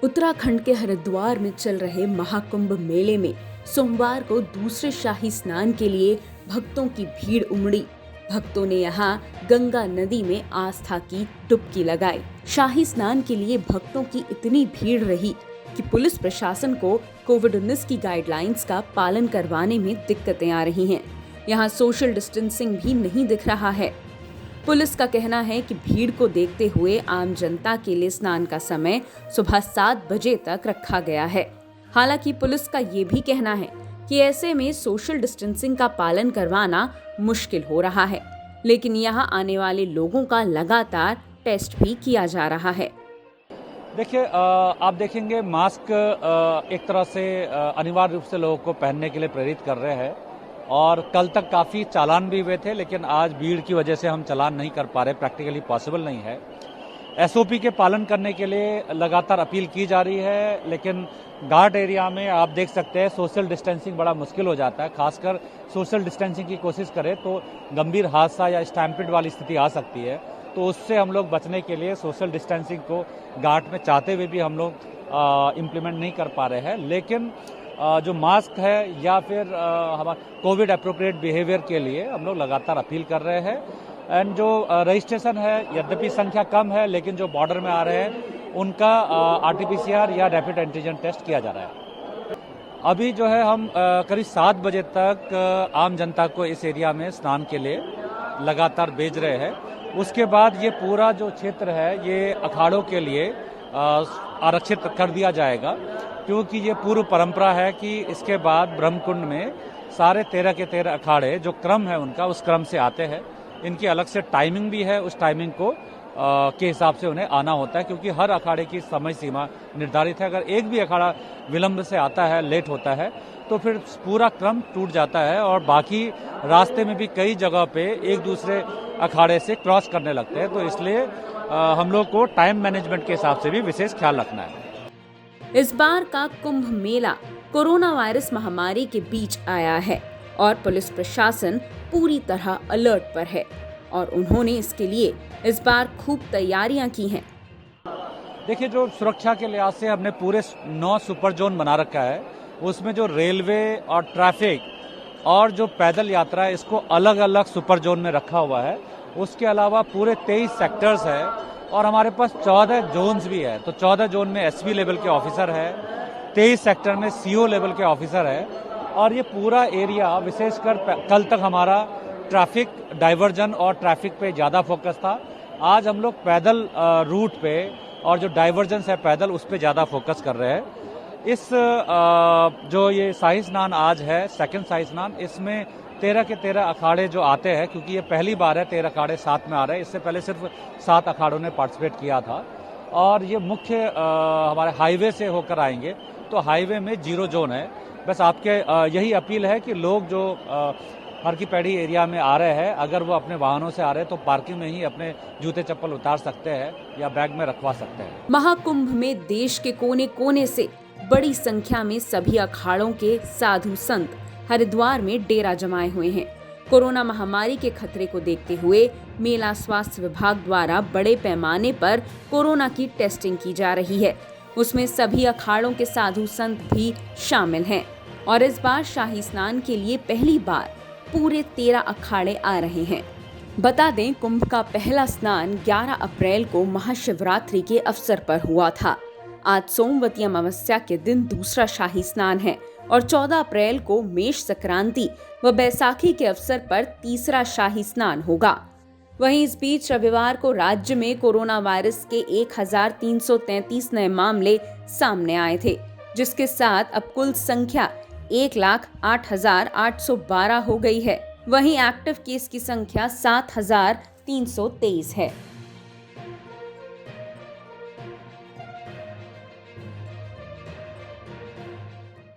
उत्तराखंड के हरिद्वार में चल रहे महाकुंभ मेले में सोमवार को दूसरे शाही स्नान के लिए भक्तों की भीड़ उमड़ी। भक्तों ने यहां गंगा नदी में आस्था की डुबकी लगाई। शाही स्नान के लिए भक्तों की इतनी भीड़ रही कि पुलिस प्रशासन को कोविड-19 की गाइडलाइंस का पालन करवाने में दिक्कतें आ रही हैं। यहां सोशल डिस्टेंसिंग भी नहीं दिख रहा है। पुलिस का कहना है कि भीड़ को देखते हुए आम जनता के लिए स्नान का समय सुबह 7 बजे तक रखा गया है। हालांकि पुलिस का ये भी कहना है कि ऐसे में सोशल डिस्टेंसिंग का पालन करवाना मुश्किल हो रहा है, लेकिन यहाँ आने वाले लोगों का लगातार टेस्ट भी किया जा रहा है। देखिए, आप देखेंगे मास्क एक तरह से अनिवार्य रूप से लोगों को पहनने के लिए प्रेरित कर रहे हैं और कल तक काफ़ी चालान भी हुए थे, लेकिन आज भीड़ की वजह से हम चालान नहीं कर पा रहे, प्रैक्टिकली पॉसिबल नहीं है। एसओपी के पालन करने के लिए लगातार अपील की जा रही है, लेकिन घाट एरिया में आप देख सकते हैं सोशल डिस्टेंसिंग बड़ा मुश्किल हो जाता है। खासकर सोशल डिस्टेंसिंग की कोशिश करें तो गंभीर हादसा या स्टैम्पिड वाली स्थिति आ सकती है, तो उससे हम लोग बचने के लिए सोशल डिस्टेंसिंग को घाट में चाहते हुए भी हम लोग इम्प्लीमेंट नहीं कर पा रहे हैं। लेकिन जो मास्क है या फिर हमारा कोविड अप्रोप्रिएट बिहेवियर के लिए हम लोग लगातार अपील कर रहे हैं। एंड जो रजिस्ट्रेशन है, यद्यपि संख्या कम है, लेकिन जो बॉर्डर में आ रहे हैं उनका आरटीपीसीआर या रैपिड एंटीजन टेस्ट किया जा रहा है। अभी जो है हम करीब 7 बजे तक आम जनता को इस एरिया में स्नान के लिए लगातार भेज रहे हैं। उसके बाद ये पूरा जो क्षेत्र है ये अखाड़ों के लिए आरक्षित कर दिया जाएगा, क्योंकि ये पूर्व परंपरा है कि इसके बाद ब्रह्मकुंड में सारे 13 के 13 अखाड़े जो क्रम है उनका उस क्रम से आते हैं। इनकी अलग से टाइमिंग भी है, उस टाइमिंग को के हिसाब से उन्हें आना होता है, क्योंकि हर अखाड़े की समय सीमा निर्धारित है। अगर एक भी अखाड़ा विलंब से आता है, लेट होता है, तो फिर पूरा क्रम टूट जाता है और बाकी रास्ते में भी कई जगह पे एक दूसरे अखाड़े से क्रॉस करने लगते हैं। तो इसलिए हम लोग को टाइम मैनेजमेंट के हिसाब से भी विशेष ख्याल रखना है। इस बार का कुंभ मेला कोरोना वायरस महामारी के बीच आया है और पुलिस प्रशासन पूरी तरह अलर्ट पर है और उन्होंने इसके लिए इस बार खूब तैयारियां की हैं। देखिए, जो सुरक्षा के लिहाज से हमने पूरे 9 सुपर जोन बना रखा है, उसमें जो रेलवे और ट्रैफिक और जो पैदल यात्रा है इसको अलग अलग सुपर जोन में रखा हुआ है। उसके अलावा पूरे 23 सेक्टर्स है और हमारे पास 14 जोन्स भी है। तो 14 जोन में एसपी लेवल के ऑफिसर है, 23 सेक्टर में सीओ लेवल के ऑफिसर है और ये पूरा एरिया विशेषकर कल तक हमारा ट्रैफिक डाइवर्जन और ट्रैफिक पे ज़्यादा फोकस था। आज हम लोग पैदल रूट पे और जो डाइवर्जन्स है पैदल उस पे ज़्यादा फोकस कर रहे हैं। इस जो ये शाही स्नान आज है, सेकंड शाही स्नान, इसमें 13 के 13 अखाड़े जो आते हैं, क्योंकि ये पहली बार है 13 अखाड़े साथ में आ रहे हैं। इससे पहले सिर्फ 7 अखाड़ों ने पार्टिसिपेट किया था और ये मुख्य हमारे हाईवे से होकर आएंगे, तो हाईवे में 0 जोन है। बस आपके यही अपील है कि लोग जो हर की पैड़ी एरिया में आ रहे हैं, अगर वो अपने वाहनों से आ रहे हैं तो पार्किंग में ही अपने जूते चप्पल उतार सकते हैं या बैग में रखवा सकते हैं। महाकुंभ में देश के कोने कोने से बड़ी संख्या में सभी अखाड़ों के साधु संत हरिद्वार में डेरा जमाए हुए हैं। कोरोना महामारी के खतरे को देखते हुए मेला स्वास्थ्य विभाग द्वारा बड़े पैमाने पर कोरोना की टेस्टिंग की जा रही है। उसमें सभी अखाड़ों के साधु संत भी शामिल हैं और इस बार शाही स्नान के लिए पहली बार पूरे 13 अखाड़े आ रहे हैं। बता दें, कुंभ का पहला स्नान 11 अप्रैल को महाशिवरात्रि के अवसर पर हुआ था। आज सोमवती अमावस्या के दिन दूसरा शाही स्नान है और 14 अप्रैल को मेष संक्रांति व बैसाखी के अवसर पर तीसरा शाही स्नान होगा। वहीं इस बीच रविवार को राज्य में कोरोना वायरस के 1333 नए मामले सामने आए थे, जिसके साथ अब कुल संख्या 1,08,812 हो गई है। वहीं एक्टिव केस की संख्या 7,323 है।